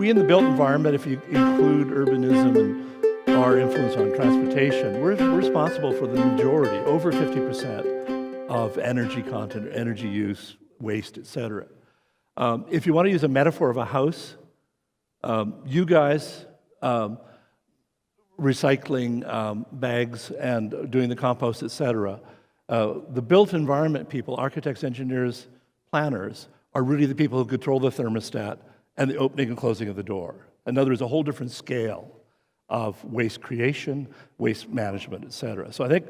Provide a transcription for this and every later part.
we in the built environment, if you include urbanism and our influence on transportation, we're responsible for the majority, over 50% of energy content, energy use, waste, etc. If you want to use a metaphor of a house, you guys recycling bags and doing the compost, etc. The built environment people, architects, engineers, planners, are really the people who control the thermostat and the opening and closing of the door. In other words, a whole different scale of waste creation, waste management, etc. So I think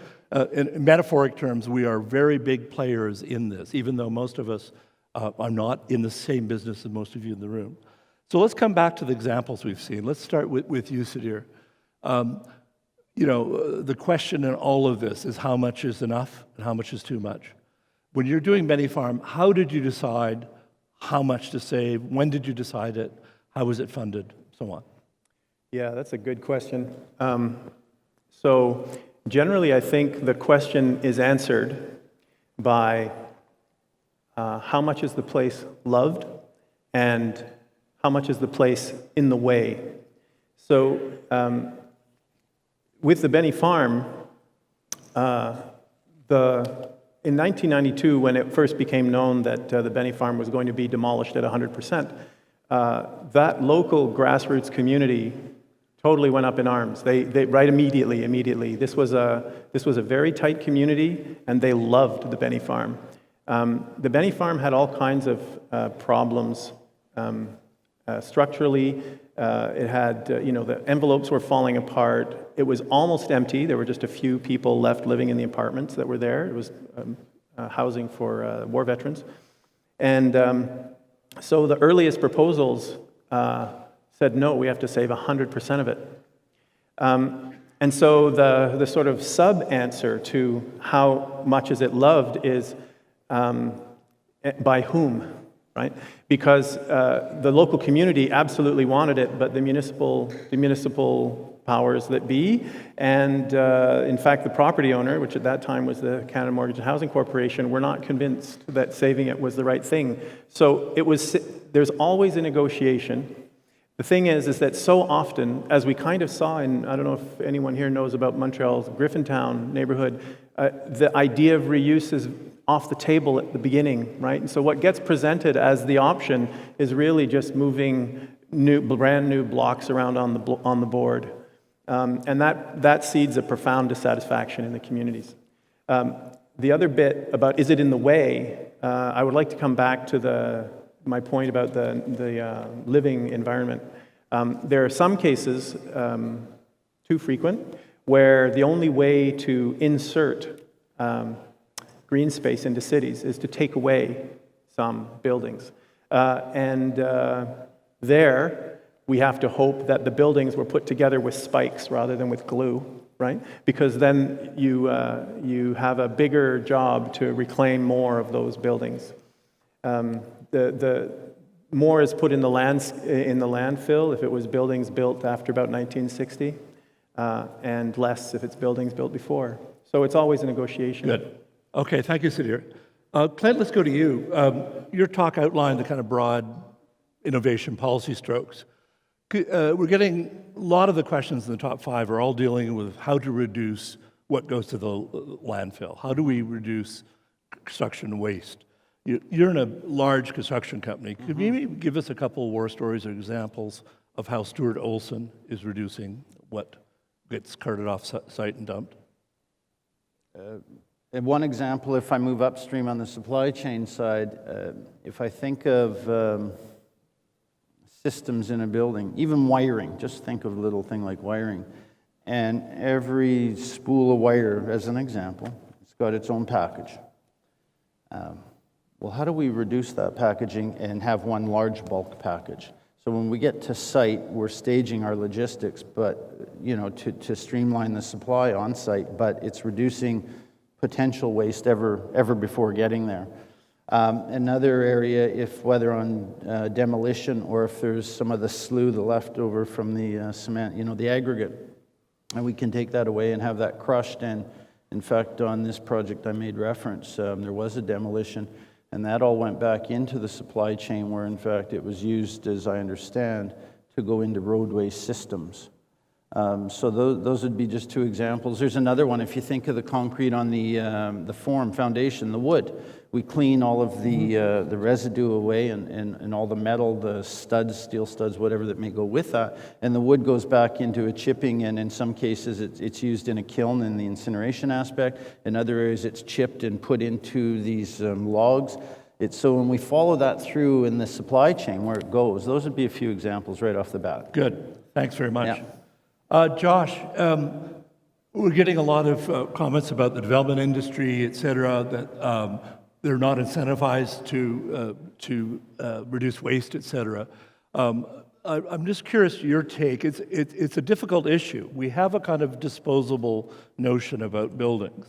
in metaphoric terms, we are very big players in this, even though most of us are not in the same business as most of you in the room. So let's come back to the examples we've seen. Let's start with you, Sudhir. The question in all of this is how much is enough and how much is too much. When you're doing Benny Farm, how did you decide how much to save? When did you decide it? How was it funded? So on. Yeah, that's a good question. So generally, I think the question is answered by how much is the place loved and how much is the place in the way. So with the Benny Farm, in 1992, when it first became known that the Benny Farm was going to be demolished at 100%, that local grassroots community totally went up in arms. They right immediately. This was a very tight community, and they loved the Benny Farm. The Benny Farm had all kinds of problems structurally. It had, the envelopes were falling apart. It was almost empty. There were just a few people left living in the apartments that were there. It was housing for war veterans. And so the earliest proposals said, no, we have to save 100% of it. And so the sort of sub-answer to how much is it loved is by whom? Right? Because the local community absolutely wanted it, but the municipal powers that be, and in fact the property owner, which at that time was the Canada Mortgage and Housing Corporation, were not convinced that saving it was the right thing. So there's always a negotiation. The thing is that so often, as we kind of saw in, I don't know if anyone here knows about Montreal's Griffintown neighborhood, the idea of reuse is off the table at the beginning, right? And so what gets presented as the option is really just moving brand new blocks around on the board. And that seeds a profound dissatisfaction in the communities. The other bit about is it in the way, I would like to come back to my point about the living environment. There are some cases, too frequent, where the only way to insert green space into cities is to take away some buildings. There, we have to hope that the buildings were put together with spikes rather than with glue, right? Because then you have a bigger job to reclaim more of those buildings. The more is put in the landfill if it was buildings built after about 1960, and less if it's buildings built before. So it's always a negotiation. Good. Okay, thank you, Sudhir. Clint, let's go to you. Your talk outlined the kind of broad innovation policy strokes. We're getting a lot of the questions in the top 5 are all dealing with how to reduce what goes to the landfill. How do we reduce construction waste? You're in a large construction company. Could you maybe give us a couple of war stories or examples of how Stuart Olson is reducing what gets carted off site and dumped? And one example, if I move upstream on the supply chain side, if I think of systems in a building, even wiring, just think of a little thing like wiring, and every spool of wire, as an example, it's got its own package. Well, how do we reduce that packaging and have one large bulk package? So when we get to site, we're staging our logistics, but to streamline the supply on site, but it's reducing potential waste ever before getting there. Another area, whether on demolition or if there's some of the slue, the leftover from the cement, the aggregate, and we can take that away and have that crushed. And in fact, on this project I made reference, there was a demolition, and that all went back into the supply chain where, in fact, it was used, as I understand, to go into roadway systems. So those would be just two examples. There's another one. If you think of the concrete on the form foundation, the wood, we clean all of the residue away and all the metal, the studs, steel studs, whatever that may go with that, and the wood goes back into a chipping, and in some cases it's used in a kiln in the incineration aspect. In other areas it's chipped and put into these logs. So when we follow that through in the supply chain where it goes, those would be a few examples right off the bat. Good. Thanks very much. Yeah. Josh, we're getting a lot of comments about the development industry, et cetera, that they're not incentivized to reduce waste, et cetera. I'm just curious your take. It's a difficult issue. We have a kind of disposable notion about buildings.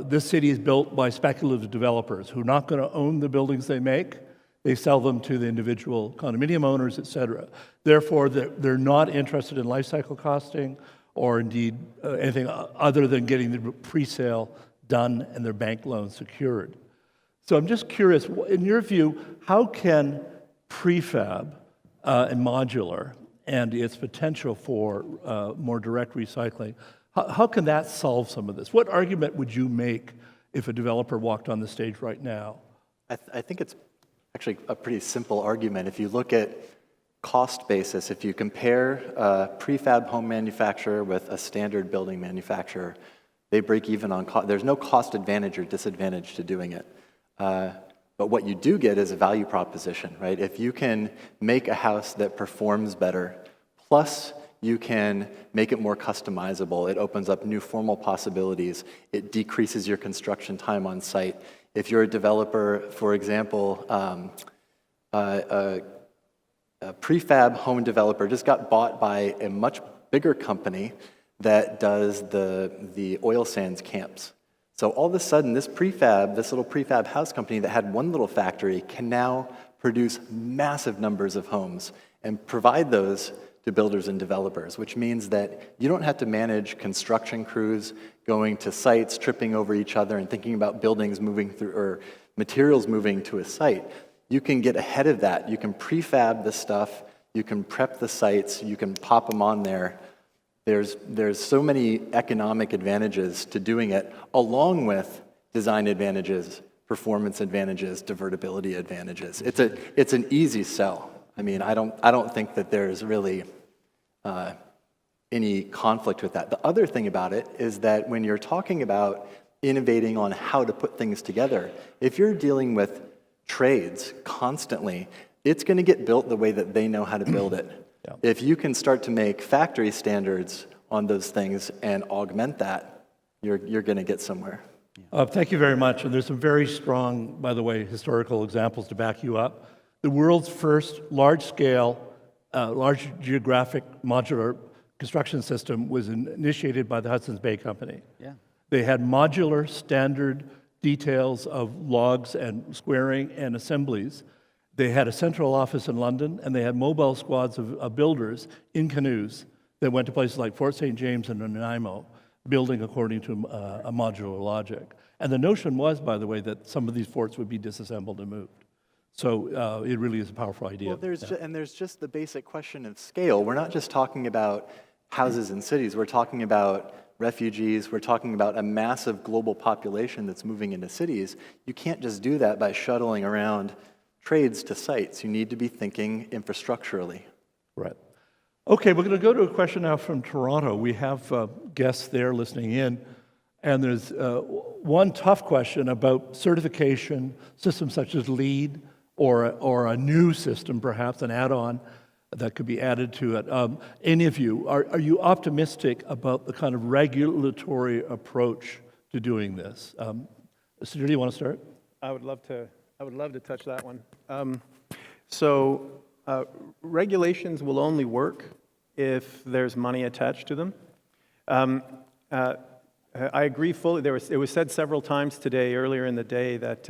This city is built by speculative developers who are not going to own the buildings they make. They sell them to the individual condominium owners, et cetera. Therefore, they're not interested in life cycle costing or indeed anything other than getting the pre-sale done and their bank loan secured. So I'm just curious, in your view, how can prefab and modular and its potential for more direct recycling, how can that solve some of this? What argument would you make if a developer walked on the stage right now? I think it's actually a pretty simple argument. If you look at cost basis, if you compare a prefab home manufacturer with a standard building manufacturer, they break even on cost. There's no cost advantage or disadvantage to doing it. But what you do get is a value proposition, right? If you can make a house that performs better, plus you can make it more customizable, it opens up new formal possibilities, it decreases your construction time on site. If you're a developer, for example, a prefab home developer just got bought by a much bigger company that does the oil sands camps. So all of a sudden, this little prefab house company that had one little factory can now produce massive numbers of homes and provide those to builders and developers, which means that you don't have to manage construction crews going to sites, tripping over each other and thinking about buildings moving through or materials moving to a site. You can get ahead of that. You can prefab the stuff, you can prep the sites, you can pop them on there. There's so many economic advantages to doing it, along with design advantages, performance advantages, divertibility advantages. It's an easy sell. I mean, I don't think that there's really any conflict with that. The other thing about it is that when you're talking about innovating on how to put things together, if you're dealing with trades constantly, it's going to get built the way that they know how to build it. Yeah. If you can start to make factory standards on those things and augment that, you're going to get somewhere. Thank you very much. And there's some very strong, by the way, historical examples to back you up. The world's first large-scale, large geographic modular construction system was initiated by the Hudson's Bay Company. Yeah. They had modular standard details of logs and squaring and assemblies. They had a central office in London, and they had mobile squads of builders in canoes that went to places like Fort St. James and Nanaimo, building according to a modular logic. And the notion was, by the way, that some of these forts would be disassembled and moved. So it really is a powerful idea. Well, there's just the basic question of scale. We're not just talking about houses in cities. We're talking about refugees. We're talking about a massive global population that's moving into cities. You can't just do that by shuttling around trades to sites. You need to be thinking infrastructurally. Right. Okay, we're going to go to a question now from Toronto. We have guests there listening in, and there's one tough question about certification, systems such as LEED, or a new system, perhaps an add-on that could be added to it. Any of you, are you optimistic about the kind of regulatory approach to doing this? Sudhir, do you want to start? I would love to touch that one. Regulations will only work if there's money attached to them. I agree fully. It was said several times today, earlier in the day, that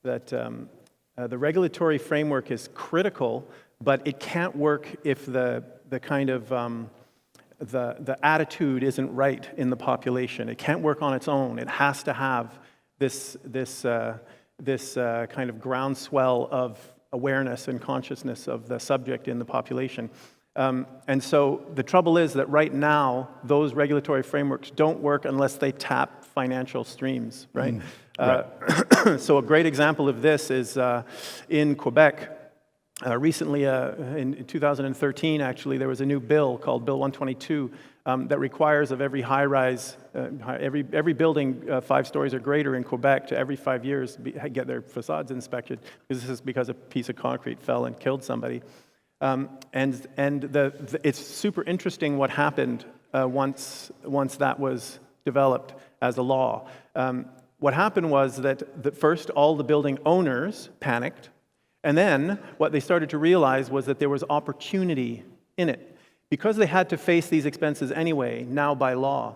the regulatory framework is critical, but it can't work if the kind of the attitude isn't right in the population. It can't work on its own. It has to have this kind of groundswell awareness and consciousness of the subject in the population. And so the trouble is that right now, those regulatory frameworks don't work unless they tap financial streams, right? So a great example of this is in Quebec. Recently, in 2013, actually, there was a new bill called Bill 122 that requires of every high-rise, every building 5 stories or greater in Quebec to every 5 years get their facades inspected. This is because a piece of concrete fell and killed somebody. It's super interesting what happened once that was developed as a law. What happened was that first all the building owners panicked, and then what they started to realize was that there was opportunity in it. Because they had to face these expenses anyway, now by law,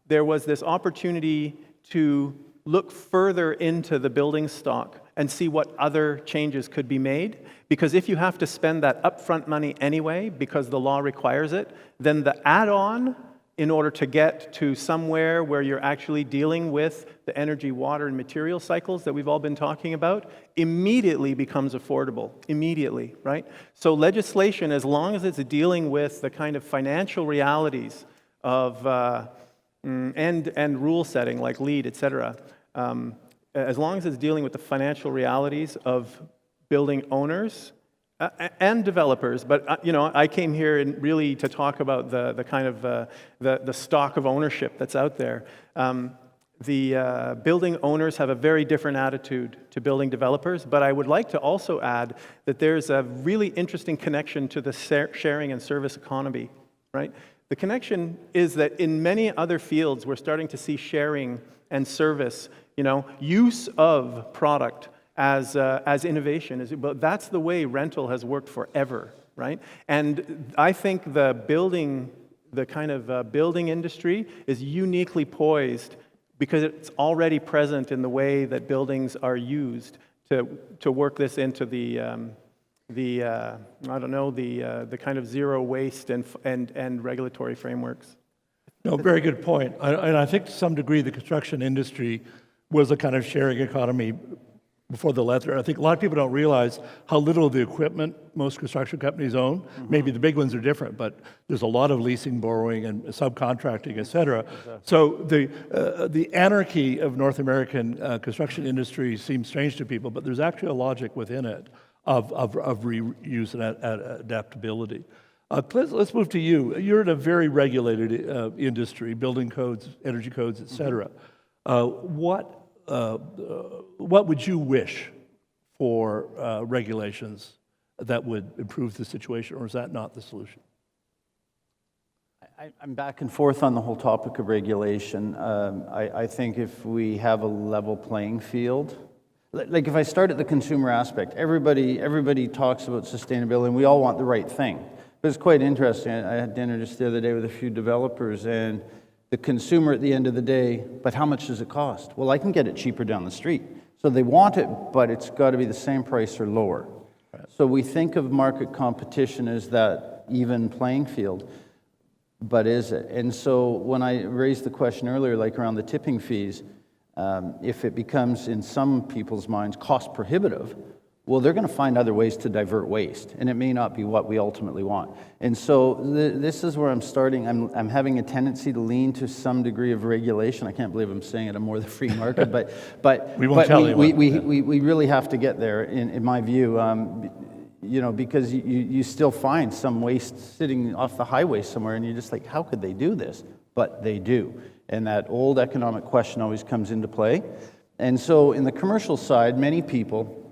there was this opportunity to look further into the building stock and see what other changes could be made. Because if you have to spend that upfront money anyway, because the law requires it, then the add-on, in order to get to somewhere where you're actually dealing with the energy, water, and material cycles that we've all been talking about, immediately becomes affordable. Immediately, right? So legislation, as long as it's dealing with the kind of financial realities of and rule setting like LEED, et cetera, as long as it's dealing with the financial realities of building owners and developers, but I came here really to talk about the kind of the stock of ownership that's out there. The building owners have a very different attitude to building developers, but I would like to also add that there's a really interesting connection to the sharing and service economy, right? The connection is that in many other fields, we're starting to see sharing and service, use of product as innovation. But that's the way rental has worked forever, right? And I think the kind of building industry is uniquely poised because it's already present in the way that buildings are used to work this into the kind of zero waste and regulatory frameworks. No, very good point. And I think to some degree the construction industry was a kind of sharing economy before the leather. I think a lot of people don't realize how little of the equipment most construction companies own. Mm-hmm. Maybe the big ones are different, but there's a lot of leasing, borrowing, and subcontracting, et cetera. Exactly. So the anarchy of North American construction industry seems strange to people, but there's actually a logic within it of reuse and adaptability. Clint, let's move to you. You're in a very regulated industry, building codes, energy codes, et cetera. What would you wish for regulations that would improve the situation, or is that not the solution? I'm back and forth on the whole topic of regulation. I think if we have a level playing field, like if I start at the consumer aspect, everybody talks about sustainability, and we all want the right thing. But it's quite interesting. I had dinner just the other day with a few developers, and the consumer at the end of the day, but how much does it cost? Well, I can get it cheaper down the street. So they want it, but it's got to be the same price or lower. Right. So we think of market competition as that even playing field, but is it? And so when I raised the question earlier, like around the tipping fees, if it becomes in some people's minds cost prohibitive, well, they're going to find other ways to divert waste, and it may not be what we ultimately want. And so this is where I'm starting. I'm having a tendency to lean to some degree of regulation. I can't believe I'm saying it. I'm more the free market, but we really have to get there, in my view. Because you still find some waste sitting off the highway somewhere, and you're just like, how could they do this? But they do, and that old economic question always comes into play. And so in the commercial side, many people,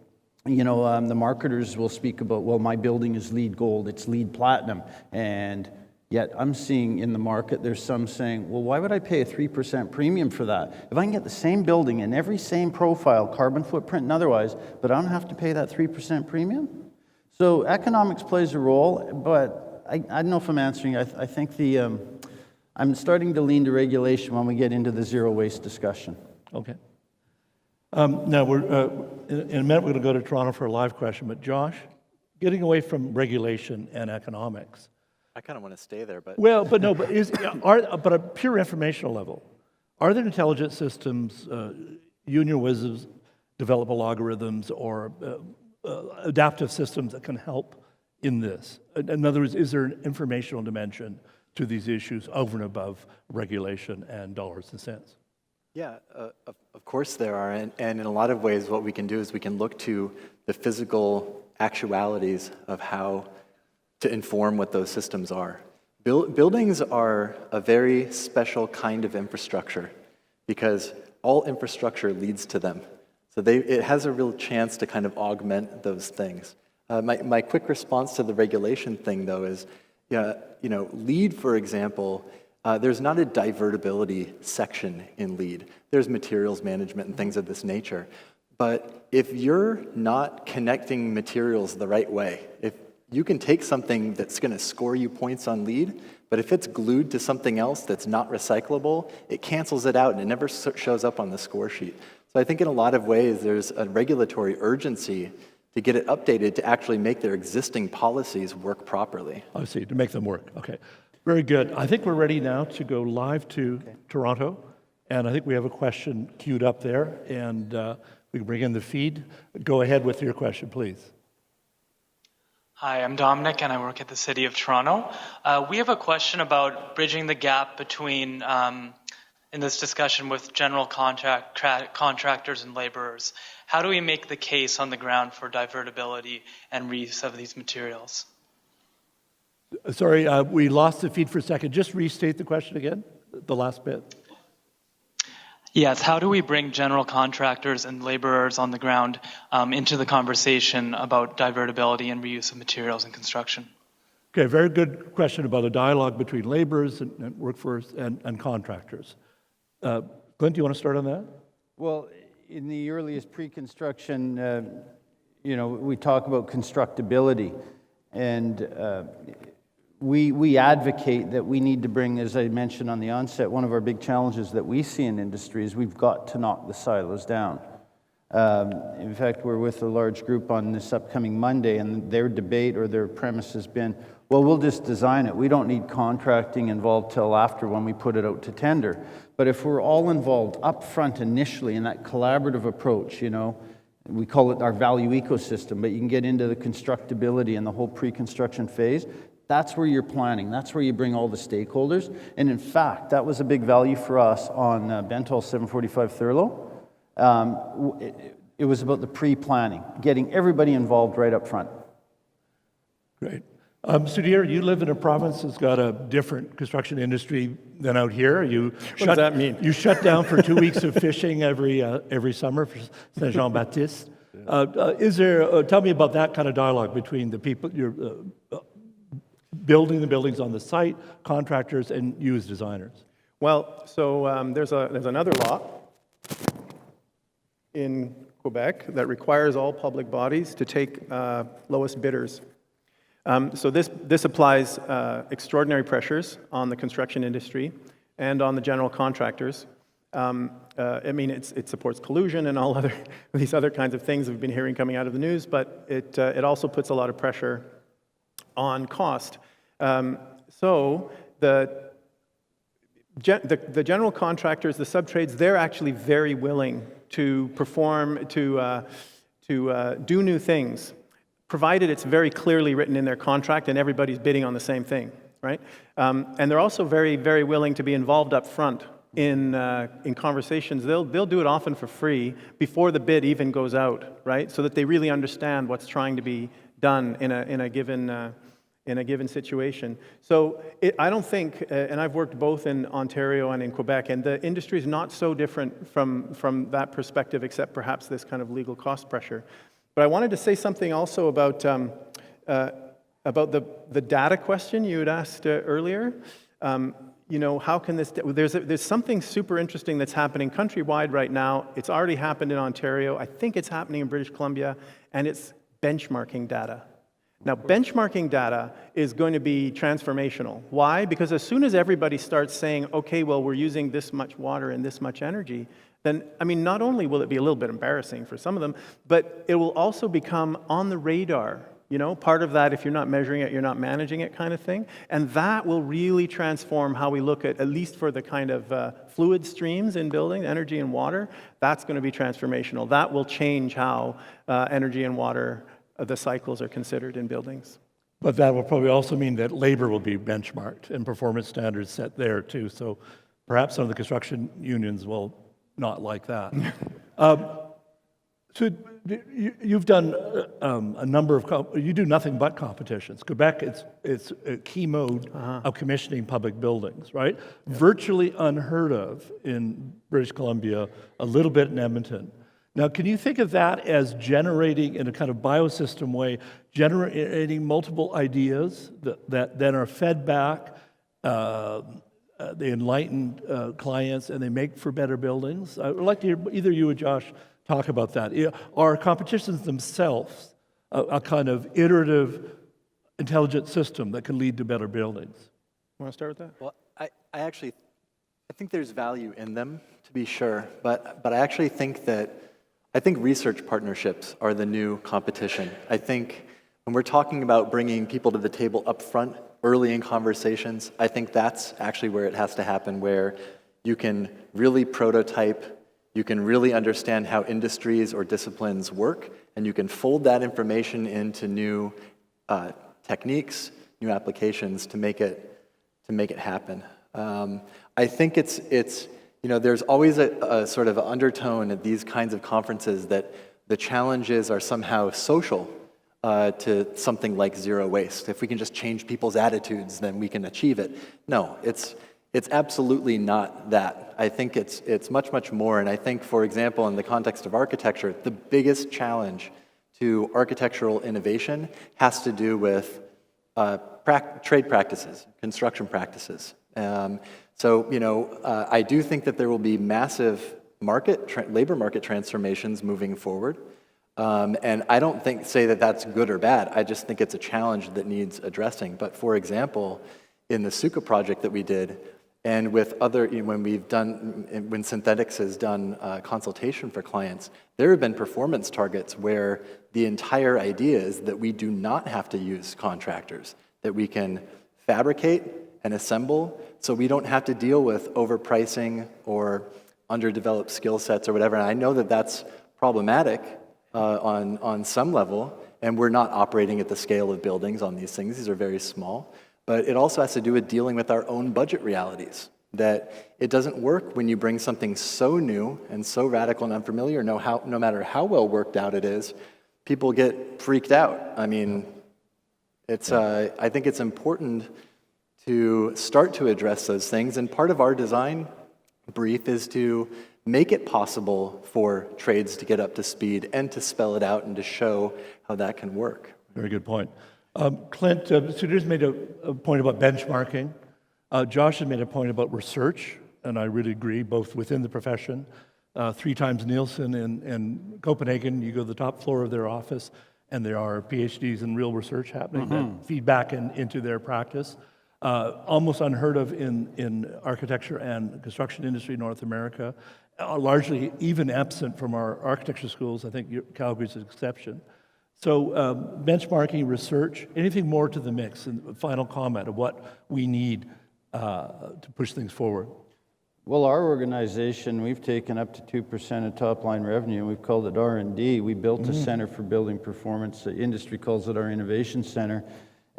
the marketers will speak about, well, my building is LEED Gold, it's LEED Platinum, and yet I'm seeing in the market there's some saying, well, why would I pay a 3% premium for that? If I can get the same building in every same profile, carbon footprint and otherwise, but I don't have to pay that 3% premium? So economics plays a role, but I don't know if I'm answering. I think I'm starting to lean to regulation when we get into the zero waste discussion. Okay. Now, in a minute, we're going to go to Toronto for a live question, but Josh, getting away from regulation and economics. I kind of want to stay there, but... Well, but a pure informational level, are there intelligent systems, union wizards, developable algorithms, or adaptive systems that can help in this? In other words, is there an informational dimension to these issues over and above regulation and dollars and cents? Yeah, of course there are. And in a lot of ways, what we can do is we can look to the physical actualities of how to inform what those systems are. Buildings are a very special kind of infrastructure because all infrastructure leads to them. So it has a real chance to kind of augment those things. My quick response to the regulation thing, though, is, LEED, for example, there's not a divertibility section in LEED. There's materials management and things of this nature. But if you're not connecting materials the right way, if you can take something that's going to score you points on LEED, but if it's glued to something else that's not recyclable, it cancels it out and it never shows up on the score sheet. So I think in a lot of ways there's a regulatory urgency to get it updated to actually make their existing policies work properly. I see, to make them work. Okay, very good. I think we're ready now to go live to Toronto, and I think we have a question queued up there, and we can bring in the feed. Go ahead with your question, please. Hi, I'm Dominic, and I work at the City of Toronto. We have a question about bridging the gap between, in this discussion with general contractors and laborers. How do we make the case on the ground for divertibility and reuse of these materials? Sorry, we lost the feed for a second. Just restate the question again, the last bit. Yes, how do we bring general contractors and laborers on the ground into the conversation about divertibility and reuse of materials in construction? Okay, very good question about a dialogue between laborers and workforce and contractors. Clint, do you want to start on that? Well, in the earliest pre-construction, we talk about constructability, and we advocate that we need to bring, as I mentioned on the onset, one of our big challenges that we see in industry is we've got to knock the silos down. In fact, we're with a large group on this upcoming Monday, and their debate or their premise has been, well, we'll just design it. We don't need contracting involved till after when we put it out to tender. But if we're all involved up front initially in that collaborative approach, we call it our value ecosystem, but you can get into the constructability and the whole pre-construction phase. That's where you're planning. That's where you bring all the stakeholders. And in fact, that was a big value for us on Bentall 745 Thurlow. It was about the pre-planning, getting everybody involved right up front. Great. Sudhir, you live in a province that's got a different construction industry than out here. What does that mean? You shut down for 2 weeks of fishing every summer for Saint Jean-Baptiste. Tell me about that kind of dialogue between the people you're building the buildings on the site, contractors, and you as designers. Well, so there's another law in Quebec that requires all public bodies to take lowest bidders. So this applies extraordinary pressures on the construction industry and on the general contractors. It supports collusion and all these other kinds of things we've been hearing coming out of the news, but it also puts a lot of pressure on cost. So the general contractors, the subtrades, they're actually very willing to perform, to do new things, provided it's very clearly written in their contract and everybody's bidding on the same thing, right? And they're also very, very willing to be involved up front in conversations. They'll do it often for free before the bid even goes out, right? So that they really understand what's trying to be done in a given situation. So I don't think, and I've worked both in Ontario and in Quebec, and the industry is not so different from that perspective, except perhaps this kind of legal cost pressure. But I wanted to say something also about the data question you had asked earlier. How can this? There's something super interesting that's happening countrywide right now. It's already happened in Ontario. I think it's happening in British Columbia, and it's benchmarking data. Now, benchmarking data is going to be transformational. Why? Because as soon as everybody starts saying, okay, well, we're using this much water and this much energy, then, not only will it be a little bit embarrassing for some of them, but it will also become on the radar You know, part of that, if you're not measuring it, you're not managing it kind of thing. And that will really transform how we look at least for the kind of fluid streams in building, energy and water, that's going to be transformational. That will change how energy and water, the cycles are considered in buildings. But that will probably also mean that labor will be benchmarked and performance standards set there too. So perhaps some of the construction unions will not like that. So you've done a number of, you do nothing but competitions. Quebec, it's a key mode of commissioning public buildings, right? Virtually unheard of in British Columbia, a little bit in Edmonton. Now, can you think of that as generating, in a kind of biosystem way, generating multiple ideas that then are fed back, they enlighten clients, and they make for better buildings? I would like to hear either you or Josh talk about that. Are competitions themselves a kind of iterative, intelligent system that can lead to better buildings? Want to start with that? Well, I think there's value in them, to be sure, but I actually think research partnerships are the new competition. I think when we're talking about bringing people to the table up front, early in conversations, I think that's actually where it has to happen, where you can really prototype, you can really understand how industries or disciplines work, and you can fold that information into new techniques, new applications to make it happen. I think it's there's always a sort of undertone at these kinds of conferences that the challenges are somehow social to something like zero waste. If we can just change people's attitudes, then we can achieve it. No, it's absolutely not that. I think it's much, much more. And I think, for example, in the context of architecture, the biggest challenge to architectural innovation has to do with trade practices, construction practices. I do think that there will be massive labor market transformations moving forward. And I don't say that that's good or bad. I just think it's a challenge that needs addressing. But for example, in the Suka project that we did, and with other, when Synthetiques has done consultation for clients, there have been performance targets where the entire idea is that we do not have to use contractors, that we can fabricate and assemble, so we don't have to deal with overpricing or underdeveloped skill sets or whatever. And I know that that's problematic on some level, and we're not operating at the scale of buildings on these things. These are very small. But it also has to do with dealing with our own budget realities, that it doesn't work when you bring something so new and so radical and unfamiliar, no matter how well worked out it is, people get freaked out. I mean, I think it's important to start to address those things, and part of our design brief is to make it possible for trades to get up to speed and to spell it out and to show how that can work. Very good point. Clint, Sudhir's made a point about benchmarking. Josh had made a point about research, and I really agree, both within the profession. 3 times Nielsen in Copenhagen, you go to the top floor of their office, and there are PhDs in real research happening that feed back into their practice. Almost unheard of in architecture and construction industry in North America, largely even absent from our architecture schools. I think Calgary's an exception. So benchmarking, research, anything more to the mix, and a final comment of what we need to push things forward? Well, our organization, we've taken up to 2% of top-line revenue, and we've called it R&D. We built a Center for Building Performance. The industry calls it our Innovation Center.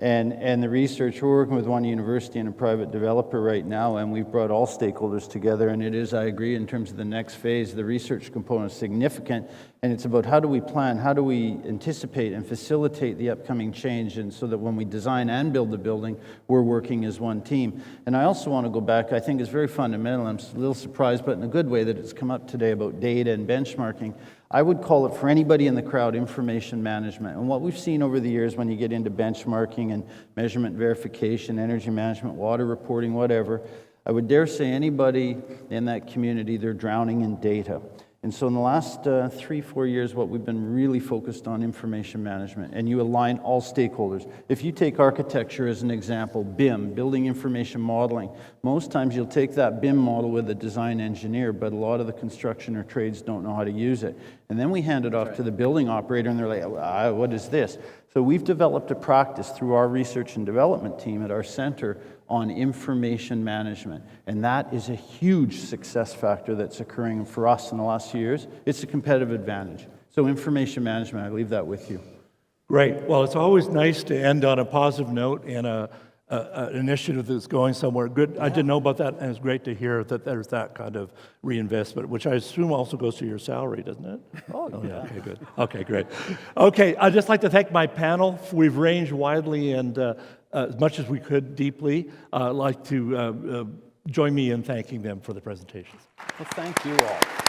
And the research, we're working with one university and a private developer right now, and we've brought all stakeholders together, and it is, I agree, in terms of the next phase, the research component is significant, and it's about how do we plan, how do we anticipate and facilitate the upcoming change, and so that when we design and build the building, we're working as one team. And I also want to go back, I think it's very fundamental, I'm a little surprised, but in a good way that it's come up today about data and benchmarking. I would call it, for anybody in the crowd, information management. And what we've seen over the years when you get into benchmarking and measurement verification, energy management, water reporting, whatever, I would dare say anybody in that community, they're drowning in data. And so in the last 3-4 years, what we've been really focused on information management, and you align all stakeholders. If you take architecture as an example, BIM, Building Information Modeling, most times you'll take that BIM model with a design engineer, but a lot of the construction or trades don't know how to use it. And then we hand it off to the building operator, and they're like, what is this? So we've developed a practice through our research and development team at our center on information management. And that is a huge success factor that's occurring for us in the last few years. It's a competitive advantage. So information management, I leave that with you. Great. Well, it's always nice to end on a positive note and an initiative that's going somewhere good. I didn't know about that, and it's great to hear that there's that kind of reinvestment, which I assume also goes to your salary, doesn't it? Oh, yeah. Okay, good. Okay, great. Okay, I'd just like to thank my panel. We've ranged widely and as much as we could deeply. I'd like to join me in thanking them for the presentations. Well, thank you all.